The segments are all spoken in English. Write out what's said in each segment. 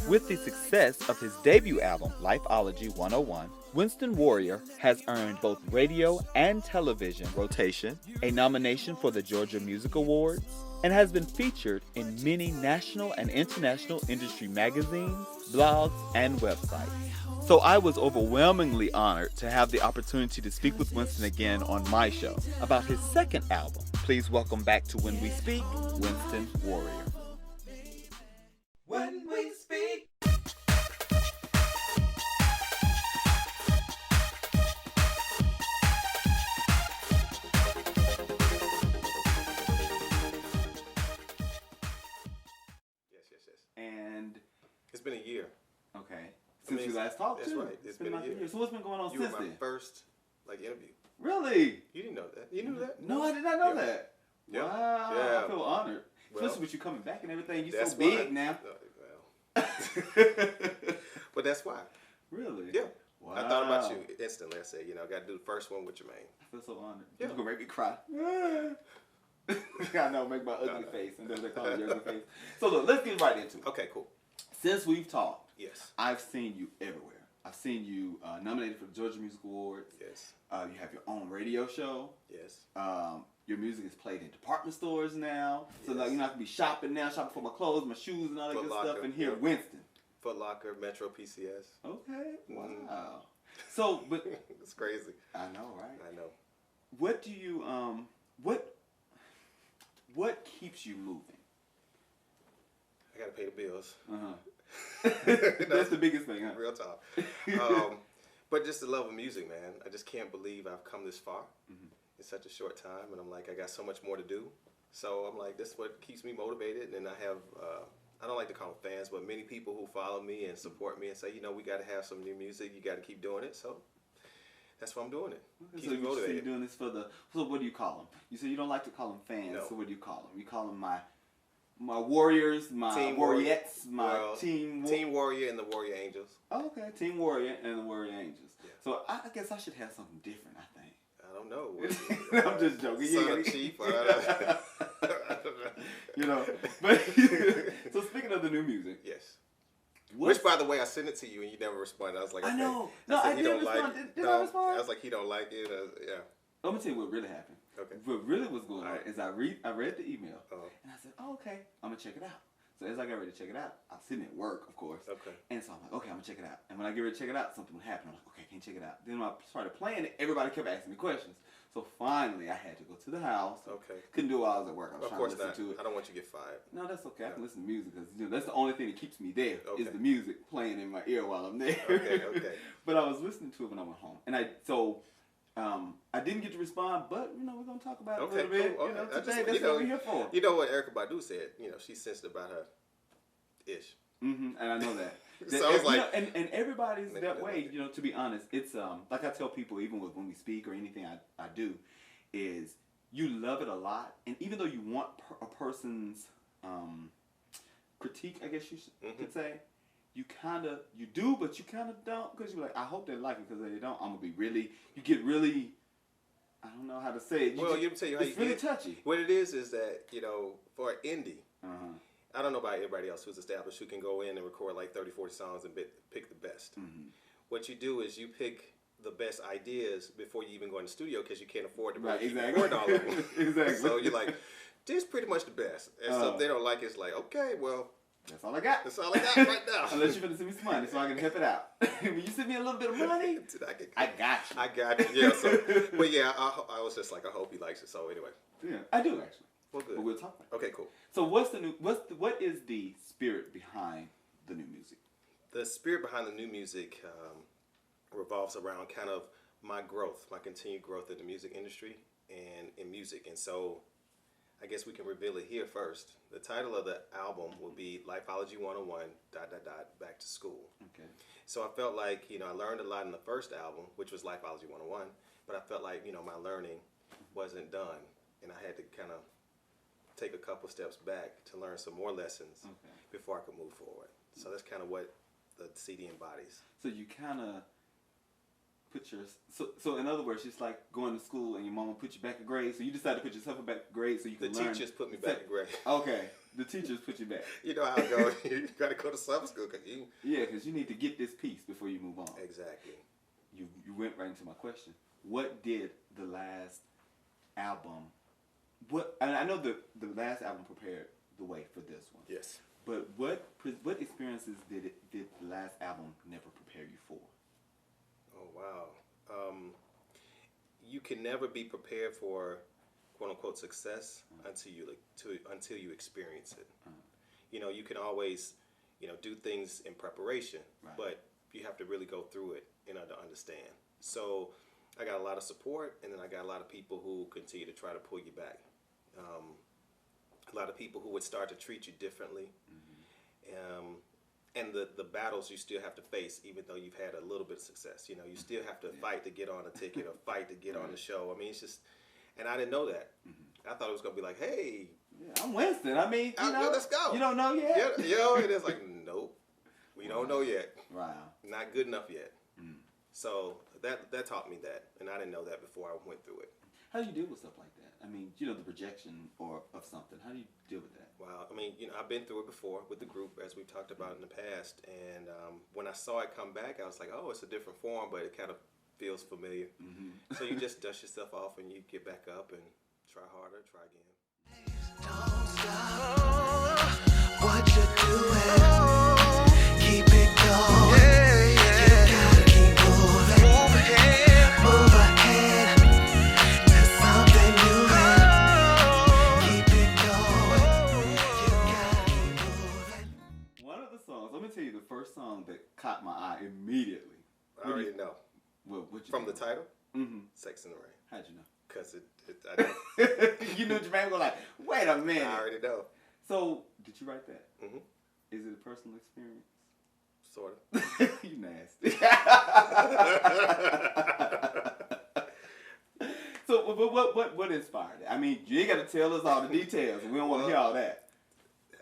With the success of his debut album, Lifeology 101, Winston Warrior has earned both radio and television rotation, a nomination for the Georgia Music Awards, and has been featured in many national and international industry magazines, blogs, and websites. So I was overwhelmingly honored to have the opportunity to speak with Winston again on my show about his second album. Please welcome back to When We Speak, Winston Warrior. When we speak. Yes. And It's been a year. okay, since we last talked, that's too. right. It's been like a year. So what's been going on You since were my then? first interview. Really? You didn't know that. You knew that? No, I did not know Yeah. that. Yeah. Wow, Yeah. I feel honored. Well, Especially with you coming back and everything. You're That's so big why. now. Well, but that's why. Really? Yeah. Wow. I thought about you instantly. I said, I got to do the first one with Jermaine. I feel so honored. Yeah. You're going to make me cry. I know, make my ugly face. And then they call it your ugly face. So look, let's get right into it. Okay, cool. Since we've talked, Yes. I've seen you everywhere. I've seen you nominated for the Georgia Music Awards. Yes. You have your own radio show. Yes. Your music is played in department stores now. So Yes. like you don't have to be shopping now, shopping for my clothes, my shoes, and all that Foot good Locker, stuff. And here, yeah. Winston. Foot Locker, Metro PCS. Okay. Wow. Mhm. So, but It's crazy. I know, right? I know. What do you what keeps you moving? I got to pay the bills. That's the biggest thing, huh? Real talk. But just the love of music, man. I just can't believe I've come this far in such a short time. And I'm like, I got so much more to do. So I'm like, this is what keeps me motivated. And I have, I don't like to call them fans, but many people who follow me and support me and say, we got to have some new music. You got to keep doing it. So that's why I'm doing it. Keeps So me motivated. you're doing this for so what do you call them? You say you don't like to call them fans, No. so what do you call them? You call them my warriors, my Team warriorettes, my Well, team Warrior and the Warrior Angels. Oh, okay, Team Warrior and the Warrior Angels. Yeah. So I guess I should have something different, I think. I don't know. I'm just joking. Son of Chief. I don't know. But so speaking of the new music, Yes. what's- Which, by the way, I sent it to you and you never responded. I was like, I okay. know. I No, said, I he did don't respond. like it. Did I No, respond? I was like, he don't like it. Yeah. I'm gonna tell you what really happened. Okay. What really was going on Alright. is I read the email Uh-huh. and I said, oh, okay, I'm gonna check it out. So as I got ready to check it out, I was sitting at work, of course. Okay. And so I'm like, okay, I'm gonna check it out. And when I get ready to check it out, something would happen. I'm like, okay, I can't check it out. Then when I started playing it, everybody kept asking me questions. So finally, I had to go to the house. Okay. Couldn't do it while I was at work. I was Of trying course to listen not. to it. I don't want you to get fired. No, that's okay. I can No. listen to music because that's the only thing that keeps me there is Okay. the music playing in my ear while I'm there. Okay. But I was listening to it when I went home, and I didn't get to respond. But we're gonna talk about it a Okay, little bit. cool. You know, Okay. I today just- that's what we're here for. You know what Erykah Badu said? She's sensitive about her ish. And I know that. So I was like, and everybody's Maybe that they're way. like To be honest, it's like I tell people, even when we speak or anything I do, is you love it a lot, and even though you want a person's critique, I guess you could say, you do, but you kind of don't, because you're like, I hope they like it, because if they don't, I'm gonna be really. You get really. I don't know how to say it. well, let me tell you how it's you really get. touchy. What it is that for an indie. Uh-huh. I don't know about everybody else who's established who can go in and record like 30, 40 songs and pick the best. What you do is you pick the best ideas before you even go in the studio because you can't afford to record all of them. Exactly. So you're like, this is pretty much the best. And so if they don't like it, it's like, okay, well, That's all I got. that's all I got right now. Unless you're gonna send me some money so I can help it out. When you send me a little bit of money, I got you. I got you. Yeah. So, but yeah, I was just like, I hope he likes it. So anyway, Yeah, I do actually. well, good. But we'll talk about it. Okay, cool. So what is the spirit behind the new music? The spirit behind the new music revolves around kind of my growth, my continued growth in the music industry and in music. And so I guess we can reveal it here first. The title of the album will be Lifeology 101, ... Back to School. Okay. So I felt like, I learned a lot in the first album, which was Lifeology 101, but I felt like, my learning wasn't done. And I had to kind of take a couple steps back to learn some more lessons before I could move forward. So that's kind of what the CD embodies. So you kind of put your so in other words, it's like going to school and your mama put you back in grade. So you decided to put yourself back in grade so you The can learn. teachers put me back in grade. Okay. the teachers put you back. You know how it goes. You got to go to summer school because you. Yeah, because you need to get this piece before you move on. Exactly. You went right into my question. What did the last album? And I know the last album prepared the way for this one. Yes. But what experiences did the last album never prepare you for? Oh wow. You can never be prepared for quote unquote success until you experience it. You know, you can always, do things in preparation, Right. but you have to really go through it in order to understand. So I got a lot of support, and then I got a lot of people who continue to try to pull you back. A lot of people who would start to treat you differently. And the battles you still have to face, even though you've had a little bit of success. You still have to fight to get on a ticket or fight to get on the show. I mean, it's just, and I didn't know that. I thought it was going to be like, hey. Yeah, I'm Winston. I mean, let's go. You don't know yet? Yeah, it is like, nope. We don't know yet. Wow. Not good enough yet. So that taught me that, and I didn't know that before I went through it. How do you deal with stuff like that? I mean, the projection of something. How do you deal with that? Wow. I mean, I've been through it before with the group, as we've talked about in the past. And when I saw it come back, I was like, oh, it's a different form, but it kind of feels familiar. So you just dust yourself off and you get back up and try harder, try again. Don't stop what you're doing. Keep it going. You gotta keep moving. Move ahead. There's something new. Keep it going. You gotta keep moving. One of the songs, let me tell you the first song that caught my eye immediately. I already know. What you From the know? title? Mm-hmm. Sex in the Rain. How'd you know? Because I know. You knew Jermaine was like, wait a minute. I already know. So, did you write that? Mm-hmm. Is it a personal experience? Sort of. You nasty. So, but what inspired it? I mean, you ain't got to tell us all the details. We don't want to hear all that.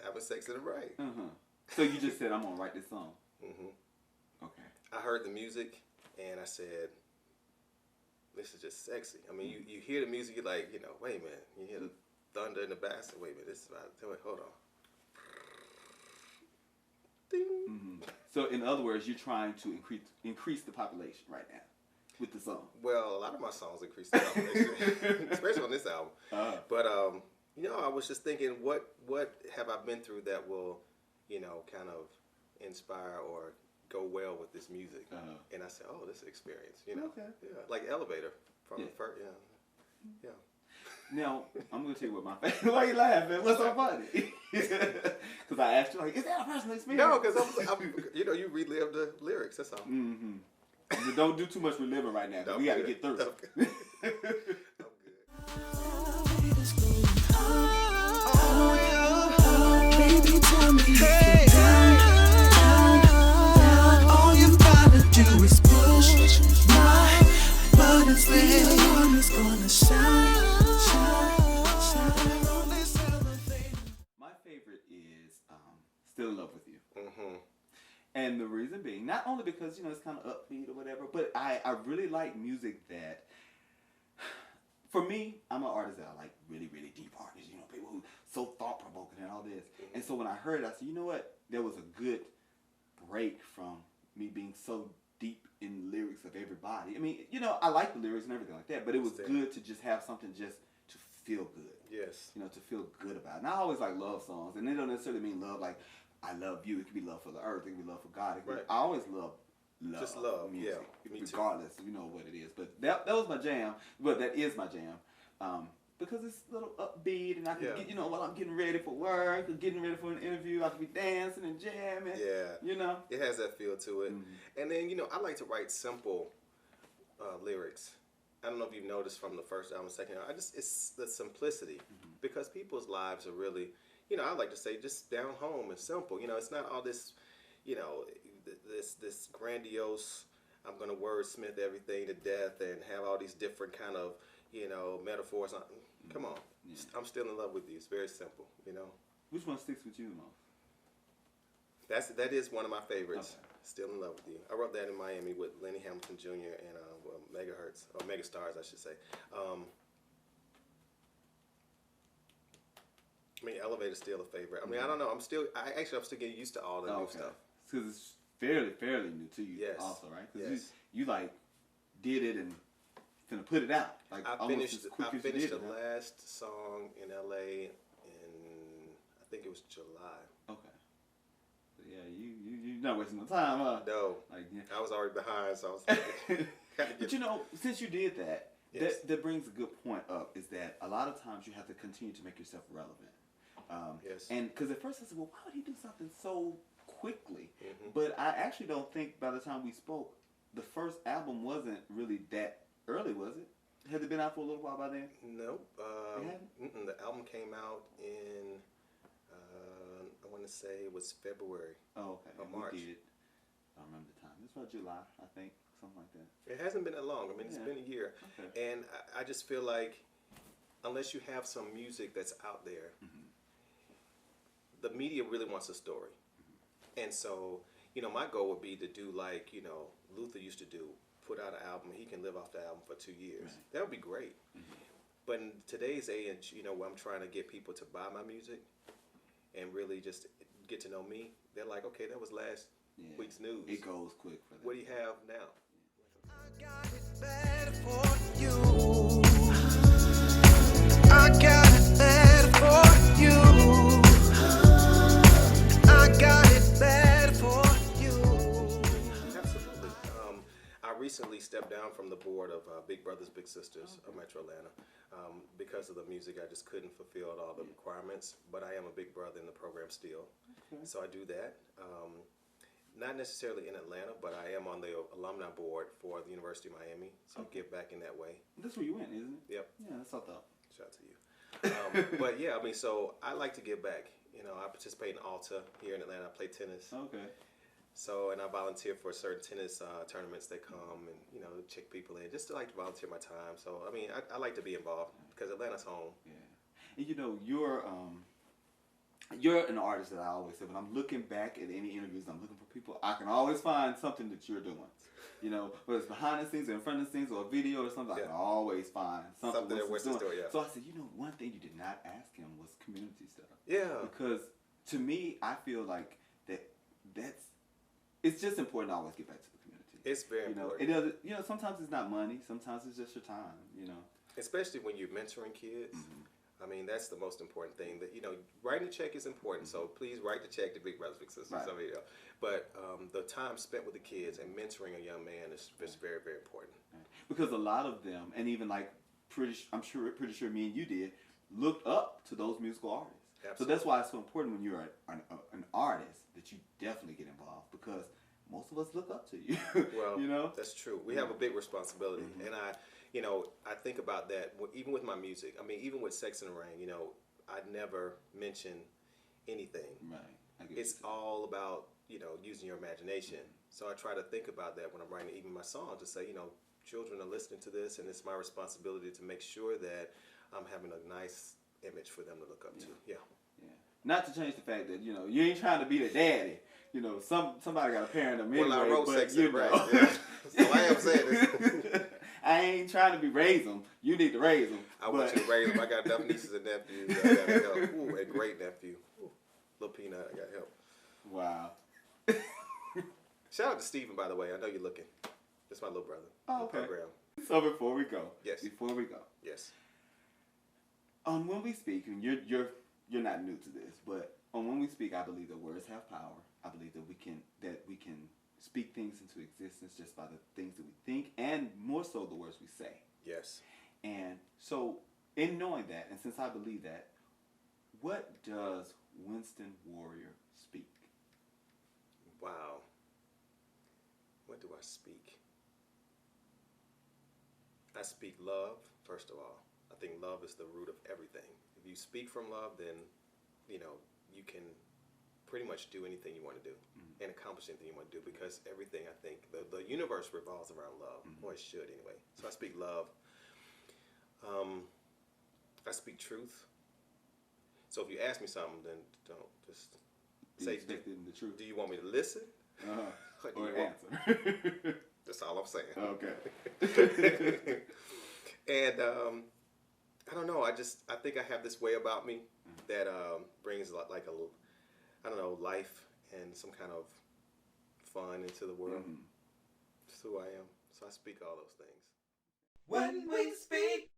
Having sex in the rain. So you just said, I'm going to write this song. Okay. I heard the music, and I said, this is just sexy. I mean, you hear the music, you're like, wait a minute. You hear the thunder in the bass. Wait a minute, this is about to hold on. Ding. So in other words, you're trying to increase the population right now with the song. Well, a lot of my songs increase the population, especially on this album. But I was just thinking, what have I been through that will, kind of inspire or go well with this music? And I said, oh, this is experience. Okay. Yeah, like Elevator from the first. Yeah. Now, I'm going to tell you what my favorite. Why are you laughing? What's so funny? Because I asked you, like, is that a personal experience? No, because you relive the lyrics. That's all. Don't do too much reliving right now. We got to get through. Okay. I'm good. Baby, tell me if you're down. All you gotta do is push my buttons. The one is gonna shine on this elevator. My favorite is Still in Love with You. And the reason being, not only because, it's kind of upbeat or whatever, but I really like music that, for me, I'm an artist that I like really, really deep artists, people who so thought-provoking and all this. And so when I heard it, I said, you know what? There was a good break from me being so deep in lyrics of everybody. I mean, I like the lyrics and everything like that, but it was good to just have something just to feel good. Yes. To feel good about it. And I always like love songs, and they don't necessarily mean love like, I love you. It could be love for the earth. It could be love for God. Right. I always love Just love, music, yeah, me too. regardless, what it is. But that was my jam. But that is my jam, because it's a little upbeat, and I can get, while I'm getting ready for work or getting ready for an interview, I can be dancing and jamming. Yeah. It has that feel to it. And then I like to write simple lyrics. I don't know if you've noticed from the first album, second album. It's the simplicity, because people's lives are really. I like to say just down home and simple. It's not all this, this grandiose, I'm going to wordsmith everything to death and have all these different kind of, metaphors. Come on. I'm still in love with you. It's very simple, Which one sticks with you the most? That is one of my favorites. Okay. Still in love with you. I wrote that in Miami with Lenny Hamilton Jr. and Megahertz, or Megastars, I should say. I mean, Elevator's still a favorite. I mean, I don't know. I'm still getting used to all the new stuff. Because it's fairly new to you, Yes. also, right? Because Yes. you like did it and finna put it out, like I almost finished. as quick I as you finished did the it. last song in LA in I think it was July. Okay. So yeah, you're not wasting no time, huh? No, Like, yeah. I was already behind, so I was like, But you know, since you did that, Yes. that brings a good point up. Is that a lot of times you have to continue to make yourself relevant. Yes. And because at first I said, well, why would he do something so quickly? Mhm. But I actually don't think by the time we spoke, the first album wasn't really that early, was it? Had it been out for a little while by then? Nope. It hadn't? The album came out in I want to say it was February. Oh, okay. Or And March. we did. I don't remember the time. It's about July, I think, something like that. It hasn't been that long. I mean, it's Yeah. been a year, Okay. and I just feel like unless you have some music that's out there, the media really wants a story. And so, my goal would be to do like, Luther used to do, put out an album, he can live off the album for 2 years. Right. That would be great. But in today's age, where I'm trying to get people to buy my music and really just get to know me, they're like, okay, that was last Yeah. week's news. It goes quick for them. What do you have now? I got it better for you. I got it better for you. I got it better for you. Absolutely. I recently stepped down from the board of Big Brothers Big Sisters of Metro Atlanta. Because of the music, I just couldn't fulfill all the requirements, but I am a big brother in the program still. Okay. So I do that. Not necessarily in Atlanta, but I am on the alumni board for the University of Miami, so I give back in that way. That's where you went, isn't it? Yep. Yeah, that's what I thought. Shout out to you. But yeah, I mean, so I like to give back. I participate in Alta here in Atlanta. I play tennis. Okay. So, and I volunteer for certain tennis tournaments that come and, check people in, just to like to volunteer my time. So, I mean, I like to be involved because Atlanta's home. Yeah. And you're an artist that I always say, when I'm looking back at any interviews, I'm looking for people, I can always find something that you're doing. Whether it's behind the scenes or in front of the scenes or a video or something, I can always find something that Winston's doing, yeah. So I said, one thing you did not ask him was community stuff. Yeah. Because to me, I feel like it's just important to always get back to the community. It's very important. It doesn't, sometimes it's not money, sometimes it's just your time, Especially when you're mentoring kids. I mean, that's the most important thing. That writing a check is important. So please write the check to Big Brothers Big Sisters. Right. But the time spent with the kids and mentoring a young man is very, very important. Right. Because a lot of them, and even like pretty sure me and you did, looked up to those musical artists. Absolutely. So that's why it's so important when you're an artist that you definitely get involved, because most of us look up to you. Well, that's true. We have a big responsibility, and I think about that even with my music. I mean, even with Sex in the Rain, I never mention anything. Right. It's all about using your imagination. So I try to think about that when I'm writing even my songs, to say children are listening to this, and it's my responsibility to make sure that I'm having a nice image for them to look up to. Yeah. Not to change the fact that you ain't trying to be the daddy. Somebody got to parent them anyway. Well, I wrote but, Sex in the Rain. Yeah. So I am saying this. I ain't trying to be raise them. You need to raise them. I want you to raise them. I got enough nieces and nephews. I got help. Ooh, and great nephew. Ooh, little Peanut. I got help. Wow. Shout out to Steven, by the way. I know you're looking. That's my little brother. Oh, okay. Program. So before we go. Yes. Before we go. Yes. When we speak, and you're not new to this, but when we speak, I believe that words have power. I believe that we can speak things into existence just by the things that we think, and more so the words we say. Yes. And so, in knowing that, and since I believe that, what does Winston Warrior speak? Wow. What do I speak? I speak love, first of all. I think love is the root of everything. If you speak from love, then, you can pretty much do anything you want to do and accomplish anything you want to do, because everything, I think, the universe revolves around love, or it should anyway. So I speak love. I speak truth. So if you ask me something, then don't just say the truth. Do you want me to listen? Or answer. That's all I'm saying. Okay. And I don't know. I think I have this way about me that brings like I don't know, life and some kind of fun into the world. That's who I am. So I speak all those things. When we speak.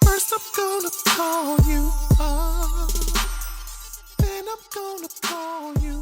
First I'm gonna call you up, then I'm gonna call you